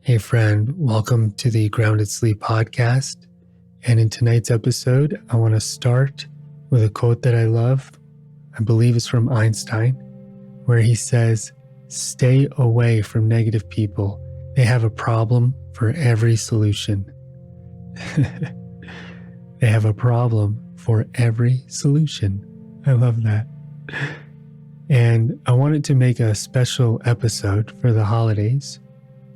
Hey, friend, welcome to the Grounded Sleep podcast. And in tonight's episode, I want to start with a quote that I love. I believe it's from Einstein, where he says, "Stay away from negative people. They have a problem for every solution." They have a problem for every solution. I love that. And I wanted to make a special episode for the holidays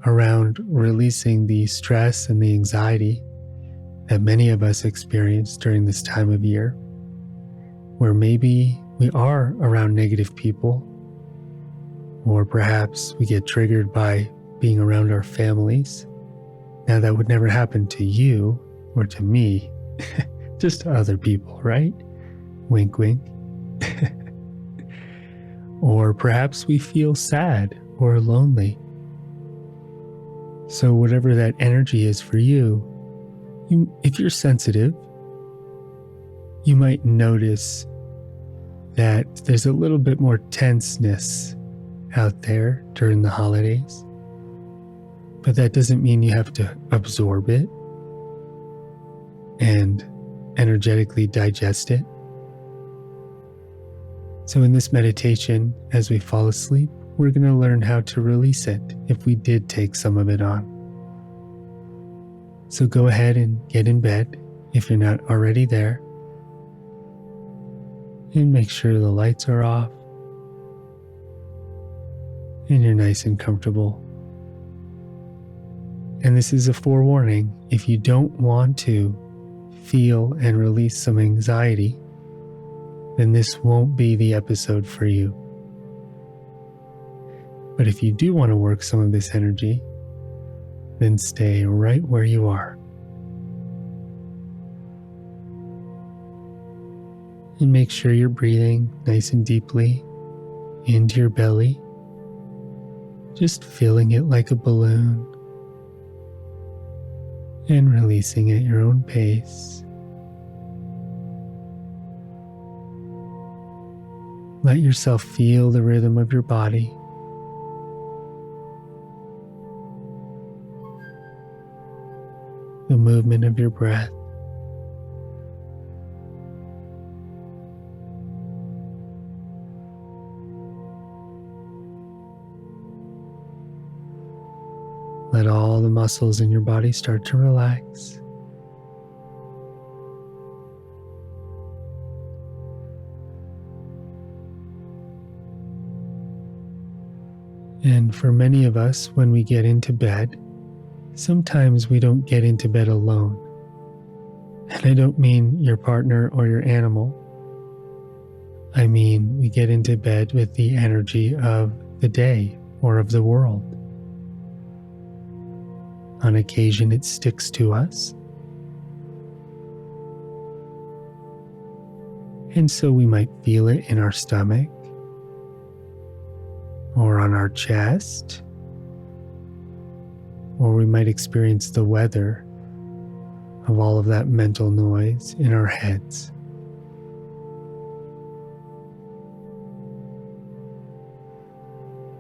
around releasing the stress and the anxiety that many of us experience during this time of year, where maybe we are around negative people, or perhaps we get triggered by being around our families. Now, that would never happen to you or to me, just to other people, right? Wink, wink. Or perhaps we feel sad or lonely. So whatever that energy is for you, if you're sensitive, you might notice that there's a little bit more tenseness out there during the holidays. But that doesn't mean you have to absorb it and energetically digest it. So in this meditation, as we fall asleep, we're going to learn how to release it if we did take some of it on. So go ahead and get in bed if you're not already there. And make sure the lights are off and you're nice and comfortable. And this is a forewarning. If you don't want to feel and release some anxiety, then this won't be the episode for you. But if you do want to work some of this energy, then stay right where you are. And make sure you're breathing nice and deeply into your belly, just filling it like a balloon and releasing at your own pace. Let yourself feel the rhythm of your body. The movement of your breath. Let all the muscles in your body start to relax. And for many of us, when we get into bed, sometimes we don't get into bed alone. And I don't mean your partner or your animal. I mean, we get into bed with the energy of the day or of the world. On occasion, it sticks to us. And so we might feel it in our stomach or on our chest. Or we might experience the weather of all of that mental noise in our heads.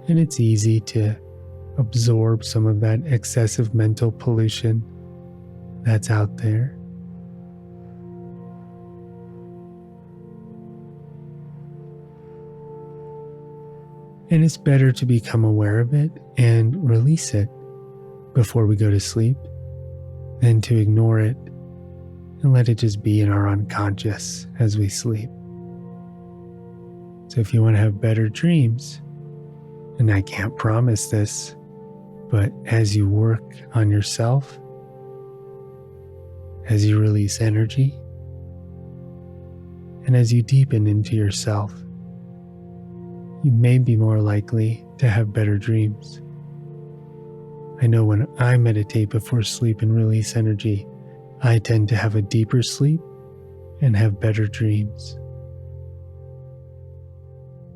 And it's easy to absorb some of that excessive mental pollution that's out there. And it's better to become aware of it and release it before we go to sleep than to ignore it and let it just be in our unconscious as we sleep. So if you want to have better dreams, and I can't promise this, but as you work on yourself, as you release energy, and as you deepen into yourself, you may be more likely to have better dreams. I know when I meditate before sleep and release energy, I tend to have a deeper sleep and have better dreams.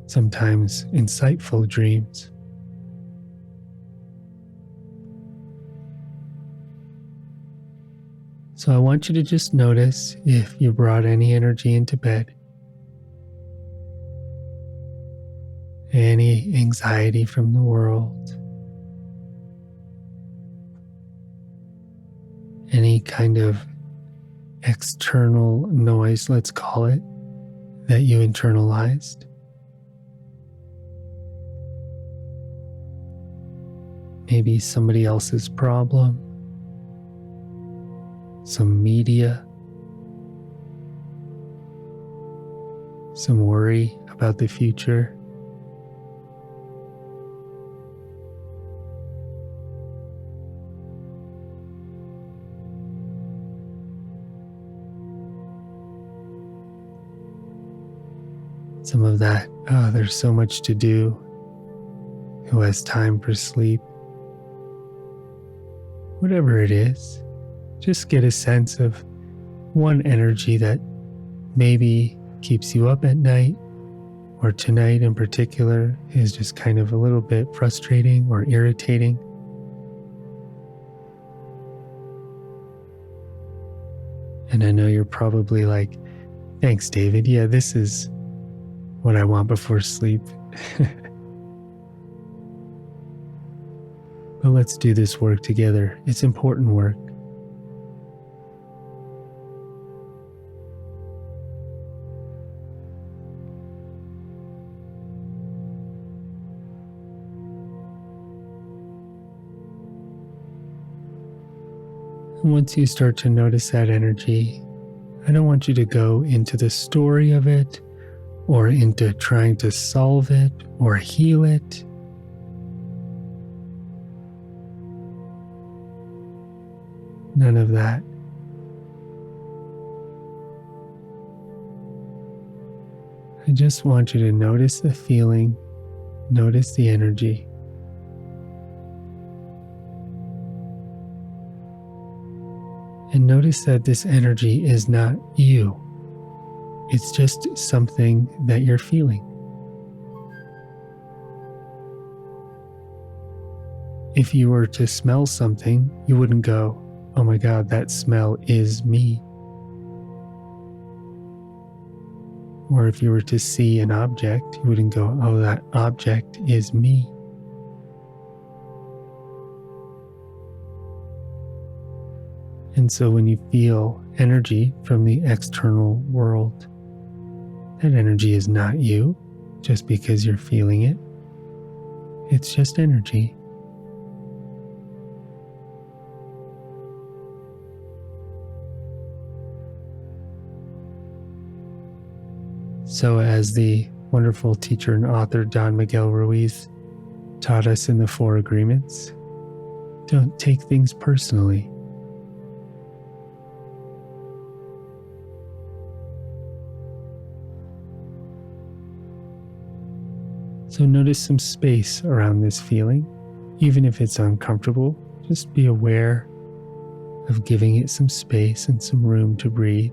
Sometimes insightful dreams. So I want you to just notice if you brought any energy into bed, any anxiety from the world, kind of external noise, let's call it, that you internalized. Maybe somebody else's problem, some media, some worry about the future. Some of that, oh, there's so much to do. Who has time for sleep? Whatever it is, just get a sense of one energy that maybe keeps you up at night, or tonight in particular is just kind of a little bit frustrating or irritating. And I know you're probably like, thanks, David. Yeah, this is what I want before sleep. But let's do this work together. It's important work. And once you start to notice that energy, I don't want you to go into the story of it or into trying to solve it or heal it. None of that. I just want you to notice the feeling, notice the energy. And notice that this energy is not you. It's just something that you're feeling. If you were to smell something, you wouldn't go, oh my God, that smell is me. Or if you were to see an object, you wouldn't go, oh, that object is me. And so when you feel energy from the external world, that energy is not you just because you're feeling it. It's just energy. So as the wonderful teacher and author Don Miguel Ruiz taught us in the Four Agreements, don't take things personally. So notice some space around this feeling. Even if it's uncomfortable, just be aware of giving it some space and some room to breathe.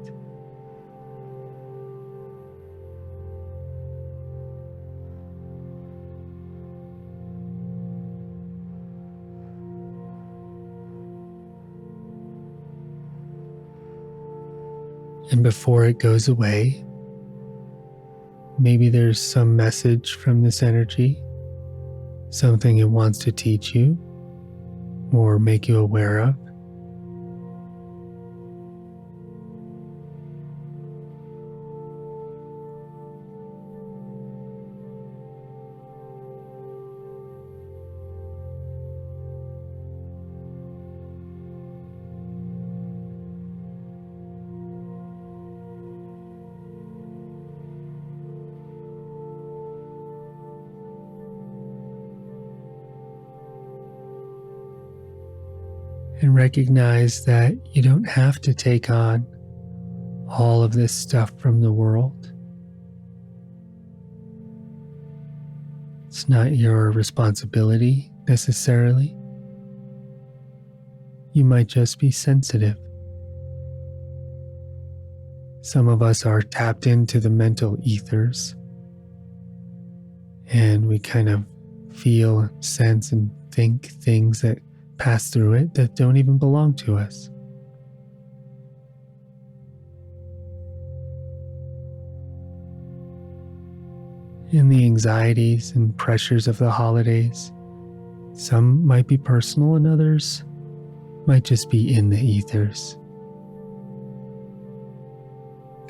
And before it goes away, maybe there's some message from this energy, something it wants to teach you or make you aware of. And recognize that you don't have to take on all of this stuff from the world. It's not your responsibility necessarily. You might just be sensitive. Some of us are tapped into the mental ethers, and we kind of feel, sense, and think things that pass through it that don't even belong to us. And the anxieties and pressures of the holidays, some might be personal and others might just be in the ethers.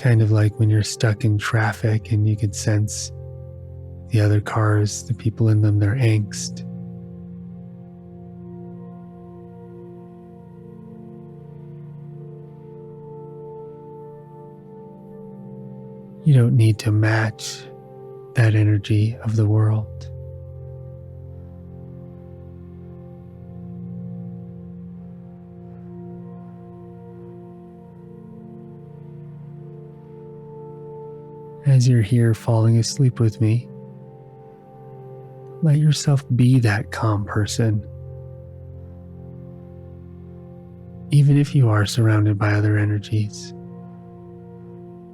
kind of like when you're stuck in traffic and you can sense the other cars, the people in them, their angst. You don't need to match that energy of the world. As you're here falling asleep with me, let yourself be that calm person. Even if you are surrounded by other energies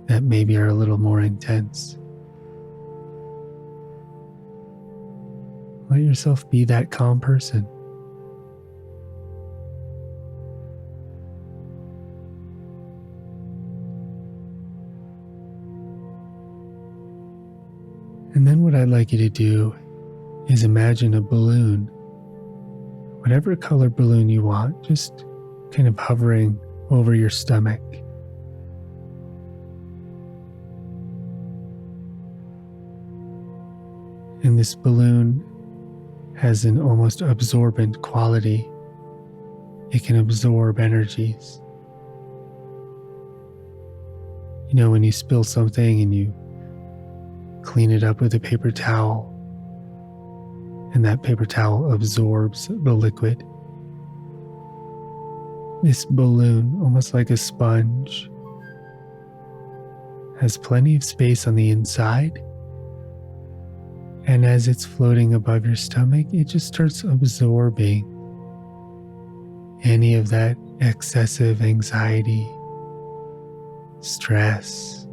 that maybe are a little more intense, let yourself be that calm person. And then what I'd like you to do is imagine a balloon, whatever color balloon you want, just kind of hovering over your stomach. And this balloon has an almost absorbent quality. It can absorb energies. You know, when you spill something and you clean it up with a paper towel, and that paper towel absorbs the liquid. This balloon, almost like a sponge, has plenty of space on the inside, and as it's floating above your stomach, it just starts absorbing any of that excessive anxiety, stress,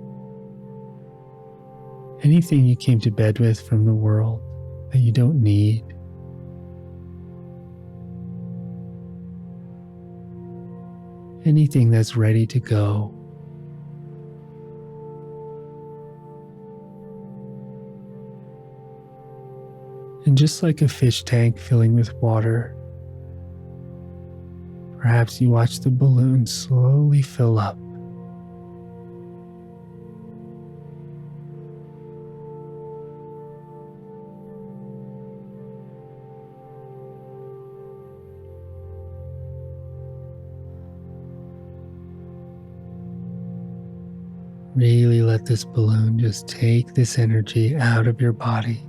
anything you came to bed with from the world that you don't need. Anything that's ready to go. And just like a fish tank filling with water, perhaps you watch the balloon slowly fill up. Really let this balloon just take this energy out of your body.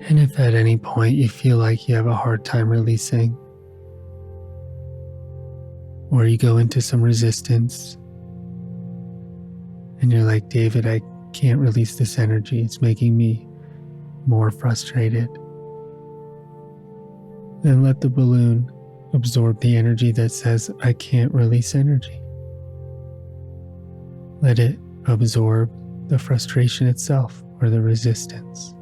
And if at any point you feel like you have a hard time releasing, or you go into some resistance and you're like, David, I can't release this energy. It's making me more frustrated. Then let the balloon absorb the energy that says, I can't release energy. Let it absorb the frustration itself or the resistance.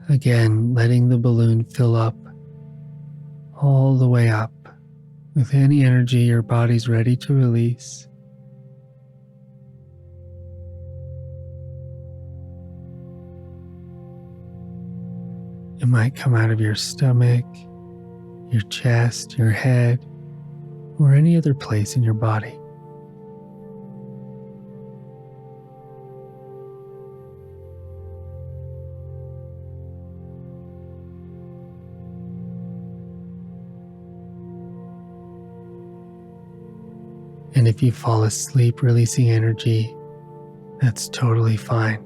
Again, letting the balloon fill up all the way up with any energy your body's ready to release. It might come out of your stomach, your chest, your head, or any other place in your body. And if you fall asleep releasing energy, that's totally fine.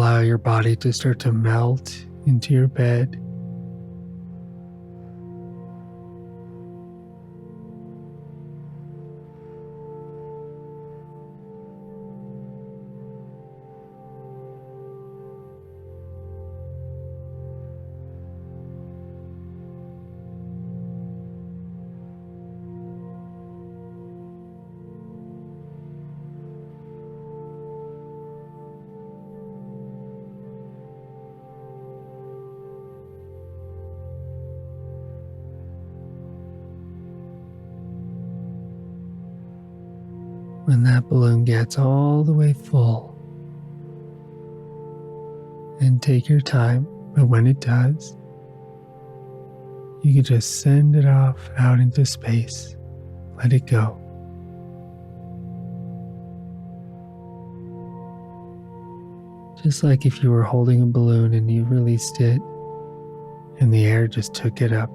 allow your body to start to melt into your bed. When that balloon gets all the way full, and take your time, but when it does, you can just send it off out into space. Let it go. Just like if you were holding a balloon and you released it, and the air just took it up.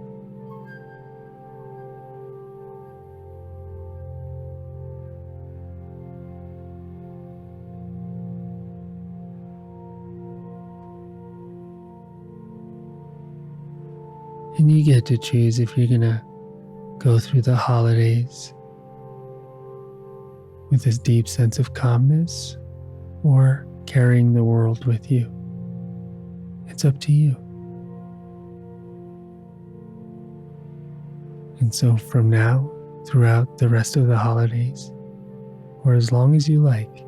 And you get to choose if you're going to go through the holidays with this deep sense of calmness or carrying the world with you. It's up to you. And so from now, throughout the rest of the holidays, or as long as you like,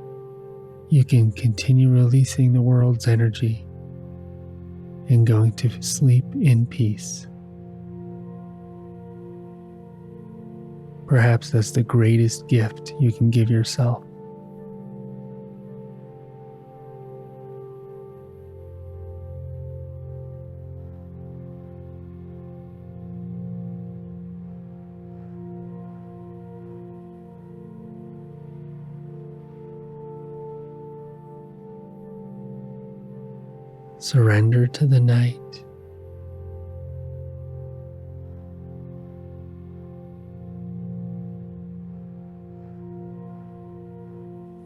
you can continue releasing the world's energy and going to sleep in peace. Perhaps that's the greatest gift you can give yourself. Surrender to the night.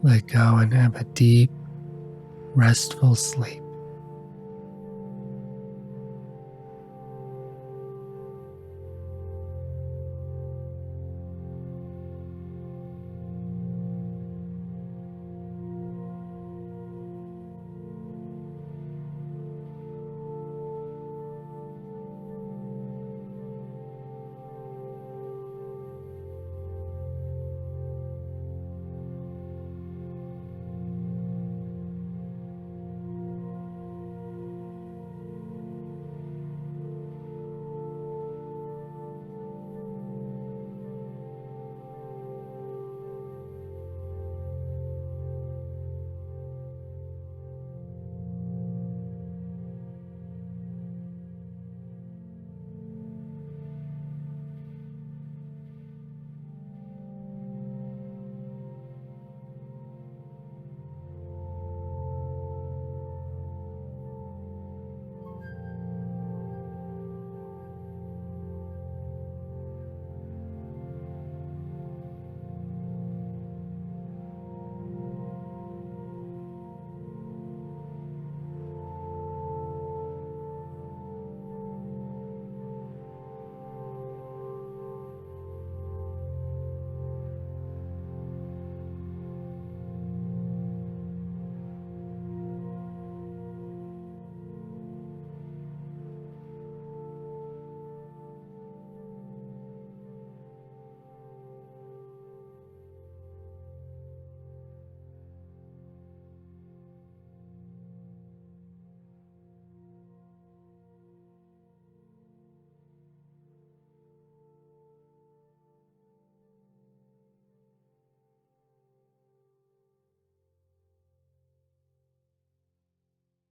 Let go and have a deep, restful sleep.